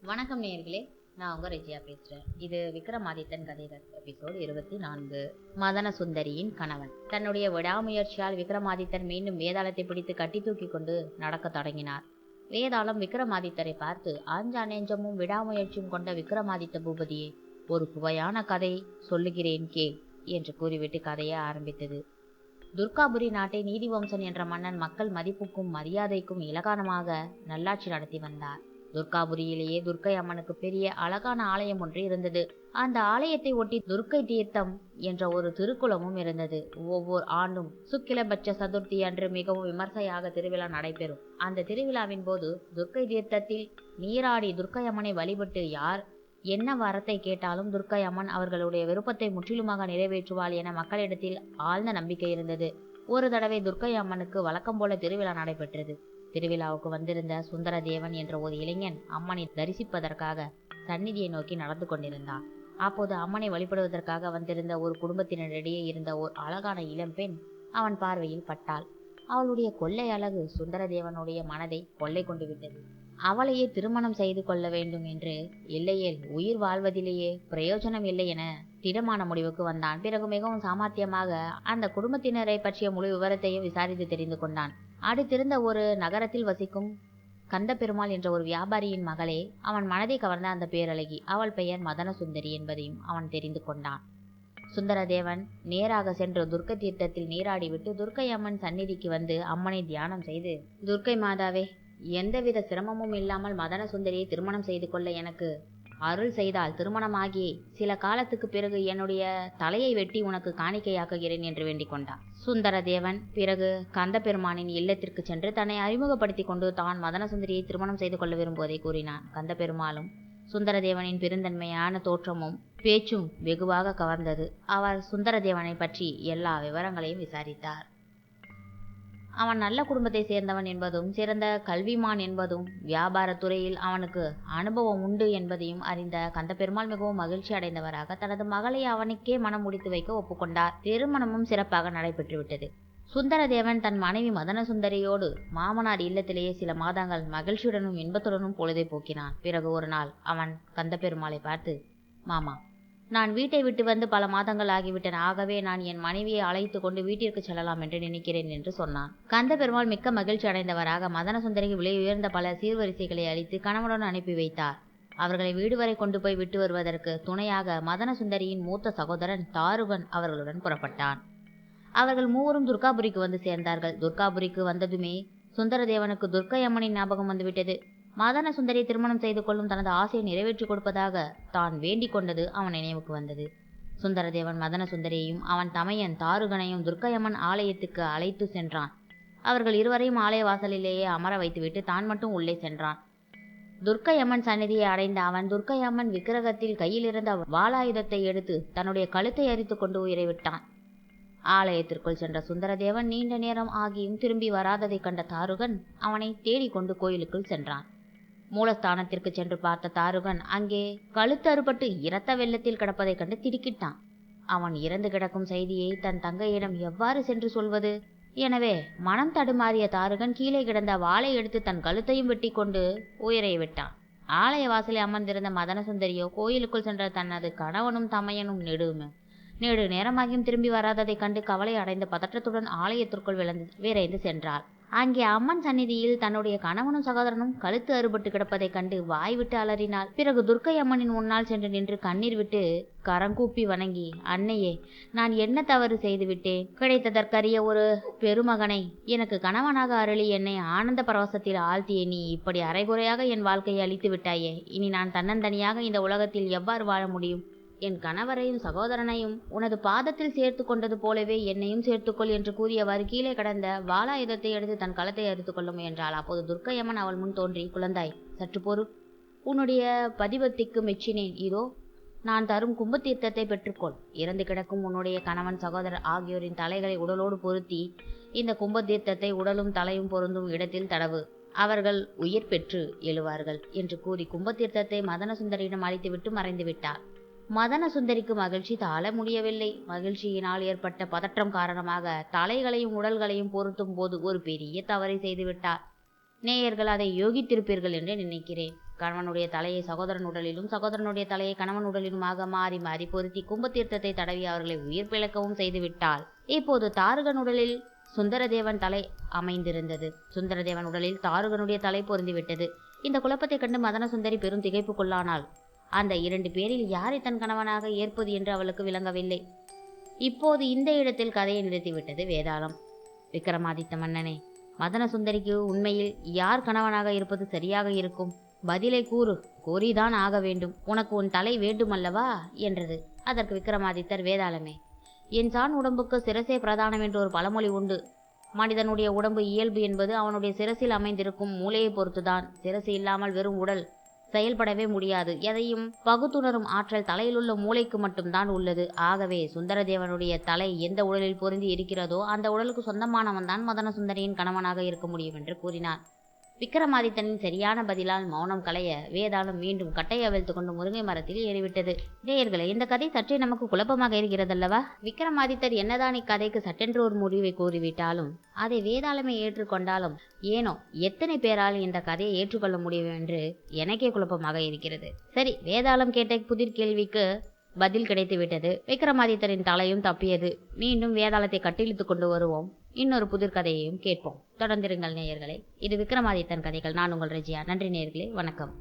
வணக்கம் நேயர்களே, நான் உங்க ரெஜியா பேசுறேன். இது விக்ரமாதித்தன் கதைகள் எபிசோட் 24. மதன சுந்தரியின் கணவன். தன்னுடைய விடாமுயற்சியால் விக்ரமாதித்தன் மீண்டும் வேதாளத்தை பிடித்து கட்டி தூக்கி கொண்டு நடக்க தொடங்கினார். வேதாளம் விக்ரமாதித்தரை பார்த்து, ஆஞ்சா நெஞ்சமும் விடாமுயற்சியும் கொண்ட விக்ரமாதித்த பூபதியே, ஒரு சுவையான கதை சொல்லுகிறேன் கேள் என்று கூறிவிட்டு கதையை ஆரம்பித்தது. துர்காபுரி நாட்டை நீதிவம்சன் என்ற மன்னன் மக்கள் மதிப்புக்கும் மரியாதைக்கும் இலகானமாக நல்லாட்சி நடத்தி வந்தார். துர்காபுரியிலேயே துர்க்கை அம்மனுக்கு பெரிய அழகான ஆலயம் ஒன்று இருந்தது. அந்த ஆலயத்தை ஒட்டி துர்க்கை தீர்த்தம் என்ற ஒரு திருக்குளமும் இருந்தது. ஒவ்வொரு ஆண்டும் சுக்கிலபட்ச சதுர்த்தி அன்று மிகவும் விமர்சையாக திருவிழா நடைபெறும். அந்த திருவிழாவின் போது துர்க்கை தீர்த்தத்தில் நீராடி துர்க்கை அம்மனை வழிபட்டு யார் என்ன வரத்தை கேட்டாலும் துர்க்கை அம்மன் அவர்களுடைய விருப்பத்தை முற்றிலுமாக நிறைவேற்றுவாள் என மக்களிடத்தில் ஆழ்ந்த நம்பிக்கை இருந்தது. ஒரு தடவை துர்க்கை அம்மனுக்கு வழக்கம் போல திருவிழா நடைபெற்றது. திருவிழாவுக்கு வந்திருந்த சுந்தரதேவன் என்ற ஒரு இளைஞன் அம்மனை தரிசிப்பதற்காக சந்நிதியை நோக்கி நடந்து கொண்டிருந்தான். அப்போது அம்மனை வழிபடுவதற்காக வந்திருந்த ஒரு குடும்பத்தினரிடையே இருந்த ஒரு அழகான இளம்பெண் அவன் பார்வையில் பட்டாள். அவளுடைய கொள்ளை அழகு சுந்தரதேவனுடைய மனதை கொள்ளை கொண்டு விட்டது. அவளையே திருமணம் செய்து கொள்ள வேண்டும் என்று, இல்லையேல் உயிர் வாழ்வதிலேயே பிரயோஜனம் இல்லை என திடமான முடிவுக்கு வந்தான். பிறகு மிகவும் சாமர்த்தியமாக அந்த குடும்பத்தினரை பற்றிய முழு விவரத்தையும் விசாரித்து தெரிந்து கொண்டான். அடுத்திருந்த ஒரு நகரத்தில் வசிக்கும் கந்த பெருமாள் என்ற ஒரு வியாபாரியின் மகளே அவன் மனதை கவர்ந்த அந்த பேரழகி. அவள் பெயர் மதன சுந்தரி என்பதையும் அவன் தெரிந்து கொண்டான். சுந்தரதேவன் நேராக சென்று துர்க்கை தீர்த்தத்தில் நீராடிவிட்டு துர்க்கை அம்மன் சந்நிதிக்கு வந்து அம்மனை தியானம் செய்து, துர்க்கை மாதாவே, எந்தவித சிரமமும் இல்லாமல் மதன சுந்தரியை திருமணம் செய்து கொள்ள எனக்கு அருள் செய்தால் திருமணமாகி சில காலத்துக்கு பிறகு என்னுடைய தலையை வெட்டி உனக்கு காணிக்கையாக்குகிறேன் என்று வேண்டிக் கொண்டான். சுந்தரதேவன் பிறகு கந்த பெருமானின் இல்லத்திற்கு சென்று தன்னை அறிமுகப்படுத்தி கொண்டு தான் மதன சுந்தரியை திருமணம் செய்து கொள்ள விரும்புவதை கூறினான். கந்த பெருமாளும் சுந்தரதேவனின் பெருந்தன்மையான தோற்றமும் பேச்சும் வெகுவாக கவர்ந்தது. அவர் சுந்தரதேவனை பற்றி எல்லா விவரங்களையும் விசாரித்தார். அவன் நல்ல குடும்பத்தை சேர்ந்தவன் என்பதும் சிறந்த கல்விமான் என்பதும் வியாபாரத் துறையில் அவனுக்கு அனுபவம் உண்டு என்பதையும் அறிந்த கந்த பெருமாள் மிகவும் மகிழ்ச்சி அடைந்தவராக தனது மகளை அவனுக்கே மனம் முடித்து வைக்க ஒப்புக்கொண்டார். திருமணமும் சிறப்பாக நடைபெற்றுவிட்டது. சுந்தரதேவன் தன் மனைவி மதன சுந்தரியோடு மாமனார் இல்லத்திலேயே சில மாதங்கள் மகிழ்ச்சியுடனும் இன்பத்துடனும் பொழுதை போக்கினான். பிறகு ஒரு நாள் அவன் கந்த பெருமாளை பார்த்து, மாமா, நான் வீட்டை விட்டு வந்து பல மாதங்கள் ஆகிவிட்டன. ஆகவே நான் என் மனைவியை அழைத்து கொண்டு வீட்டிற்கு செல்லலாம் என்று நினைக்கிறேன் என்று சொன்னான். கந்த பெருமாள் மிக்க மகிழ்ச்சி அடைந்தவராக மதன சுந்தரிக்கு விலை உயர்ந்த பல சீர்வரிசைகளை அளித்து கணவனுடன் அனுப்பி வைத்தார். அவர்களை வீடு வரை கொண்டு போய் விட்டு வருவதற்கு துணையாக மதன சுந்தரியின் மூத்த சகோதரன் தாருகன் அவர்களுடன் புறப்பட்டான். அவர்கள் மூவரும் துர்காபுரிக்கு வந்து சேர்ந்தார்கள். துர்காபுரிக்கு வந்ததுமே சுந்தரதேவனுக்கு துர்க்கை அம்மனின் ஞாபகம் வந்துவிட்டது. மதன சுந்தரியை திருமணம் செய்து கொள்ளும் தனது ஆசையை நிறைவேற்றி கொடுப்பதாக தான் வேண்டிக் கொண்டது அவன் நினைவுக்கு வந்தது. சுந்தரதேவன் மதன சுந்தரியையும் அவன் தமையன் தாருகனையும் துர்க்கையம்மன் ஆலயத்துக்கு அழைத்து சென்றான். அவர்கள் இருவரையும் ஆலய வாசலிலேயே அமர வைத்துவிட்டு தான் மட்டும் உள்ளே சென்றான். துர்க்கையம்மன் சந்நிதியை அடைந்த அவன் துர்க்கையம்மன் விக்கிரகத்தில் கையில் இருந்த வாளாயுதத்தை எடுத்து தன்னுடைய கழுத்தை அரித்து கொண்டு உயிரை விட்டான். ஆலயத்திற்குள் சென்ற சுந்தரதேவன் நீண்ட நேரம் ஆகியும் திரும்பி வராததை கண்ட தாருகன் அவனை தேடிக்கொண்டு கோயிலுக்குள் சென்றான். மூலஸ்தானத்திற்கு சென்று பார்த்த தாருகன் அங்கே கழுத்து அறுபட்டு இரத்த வெள்ளத்தில் கிடப்பதைக் கண்டு திடுக்கிட்டான். அவன் இறந்து கிடக்கும் செய்தியை தன் தங்கையிடம் எவ்வாறு சென்று சொல்வது? எனவே மனம் தடுமாறிய தாருகன் கீழே கிடந்த வாளை எடுத்து தன் கழுத்தையும் வெட்டி கொண்டு உயிரை விட்டான். ஆலய வாசலில் அமர்ந்திருந்த மதன சுந்தரியோ கோயிலுக்குள் சென்ற தனது கணவனும் தமையனும் நெடு நேரமாகியும் திரும்பி வராததைக் கண்டு கவலை அடைந்த பதற்றத்துடன் ஆலயத்திற்குள் விரைந்து சென்றாள். அங்கே அம்மன் சந்நிதியில் தன்னுடைய கணவனும் சகோதரனும் கழுத்து அறுபட்டு கிடப்பதைக் கண்டு வாய்விட்டு அலறினாள். பிறகு துர்க்கை அம்மனின் முன்னால் சென்று நின்று கண்ணீர் விட்டு கரங்கூப்பி வணங்கி, அன்னையே, நான் என்ன தவறு செய்து விட்டேன்? கிடைத்ததற்கரிய ஒரு பெருமகனை எனக்கு கணவனாக அருளி என்னை ஆனந்த பரவசத்தில் ஆழ்த்திய நீ இப்படி அரைகுறையாக என் வாழ்க்கையை அழித்து விட்டாயே. இனி நான் தன்னந்தனியாக இந்த உலகத்தில் எவ்வாறு வாழ முடியும்? என் கணவரையும் சகோதரனையும் உனது பாதத்தில் சேர்த்து கொண்டது போலவே என்னையும் சேர்த்துக்கொள் என்று கூறியவாறு கீழே கடந்த வாளாயுதத்தை எடுத்து தன் களத்தை அறுத்து கொள்ள முயன்றாள். அப்போது துர்க்கையம்மன் அவள் முன் தோன்றி, குழந்தாய், சற்று பொறு, உன்னுடைய பதிபக்திக்கு மெச்சினேன். இதோ நான் தரும் கும்பத்தீர்த்தத்தை பெற்றுக்கொள். இறந்து கிடக்கும் உன்னுடைய கணவன் சகோதரர் ஆகியோரின் தலைகளை உடலோடு பொருத்தி இந்த கும்பத்தீர்த்தத்தை உடலும் தலையும் பொருந்தும் இடத்தில் தடவு. அவர்கள் உயிர் பெற்று எழுவார்கள் என்று கூறி கும்பத்தீர்த்தத்தை மதன சுந்தரியிடம் அளித்துவிட்டு மறைந்து விட்டார். மதன சுந்தரிக்கு மகிழ்ச்சி தாழ முடியவில்லை. மகிழ்ச்சியினால் ஏற்பட்ட பதற்றம் காரணமாக தலைகளையும் உடல்களையும் பொருத்தும் போது ஒரு பெரிய தவறை செய்துவிட்டார். நேயர்கள் அதை யோகித்திருப்பீர்கள் என்று நினைக்கிறேன். கணவனுடைய தலையை சகோதரன் உடலிலும் சகோதரனுடைய தலையை கணவன் உடலிலுமாக மாறி மாறி பொருத்தி கும்பத்தீர்த்தத்தை தடவி அவர்களை உயிர் பிழைக்கவும் செய்துவிட்டாள். இப்போது தாருகன் உடலில் சுந்தரதேவன் தலை அமைந்திருந்தது. சுந்தரதேவன் உடலில் தாருகனுடைய தலை பொருந்திவிட்டது. இந்த குழப்பத்தை கண்டு மதன சுந்தரி பெரும் திகைப்புக்குள்ளானாள். அந்த 2 பேரில் யாரை தன் கணவனாக ஏற்பது என்று அவளுக்கு விளங்கவில்லை. இப்போது இந்த இடத்தில் கதையை நிறுத்திவிட்டது வேதாளம். விக்ரமாதித்த மன்னனே, மதன சுந்தரிக்கு உண்மையில் யார் கணவனாக இருப்பது சரியாக இருக்கும்? பதிலை கூறு, கூறிதான் ஆக வேண்டும். உனக்கு உன் தலை வேண்டுமல்லவா என்றது. அதற்கு விக்ரமாதித்தர், வேதாளமே, என் சான் உடம்புக்கு சிரசே பிரதானம் என்று ஒரு பழமொழி உண்டு. மனிதனுடைய உடம்பு இயல்பு என்பது அவனுடைய சிரசில் அமைந்திருக்கும் மூளையை பொறுத்துதான். சிரசு இல்லாமல் வெறும் உடல் செயல்படவே முடியாது. எதையும் பகுத்துணரும் ஆற்றல் தலையிலுள்ள மூளைக்கு மட்டும்தான் உள்ளது. ஆகவே சுந்தரதேவனுடைய தலை எந்த உடலில் பொருந்தி இருக்கிறதோ அந்த உடலுக்கு சொந்தமானவன் தான் மதன சுந்தரியின் கணவனாக இருக்க முடியும் என்று கூறினார். விக்ரமாதித்தனின் சரியான பதிலால் மௌனம் களைய வேதாளம் மீண்டும் கட்டையை அவிழ்த்து கொண்டு முருங்கை மரத்தில் ஏறிவிட்டது. நேயர்களே, இந்த கதை சற்றே நமக்கு குழப்பமாக இருக்கிறதல்லவா? விக்ரமாதித்தர் என்னதான் இக்கதைக்கு சட்டென்று ஒரு முடிவை கூறிவிட்டாலும் அதை வேதாளமே ஏற்றுக்கொண்டாலும் ஏனோ எத்தனை பேரால் இந்த கதையை ஏற்றுக்கொள்ள முடியும் என்று எனக்கே குழப்பமாக இருக்கிறது. சரி, வேதாளம் கேட்ட புதிர் கேள்விக்கு பதில் கிடைத்து விட்டது. விக்ரமாதித்தரின் தலையும் தப்பியது. மீண்டும் வேதாளத்தை கட்டிழுத்து கொண்டு வருவோம். இன்னொரு புதிர் கதையையும் கேட்போம். தொடர்ந்திருங்கள் நேயர்களே. இது விக்ரமாதித்தன் கதைகள். நான் உங்கள் ரெஜியா. நன்றி நேயர்களே, வணக்கம்.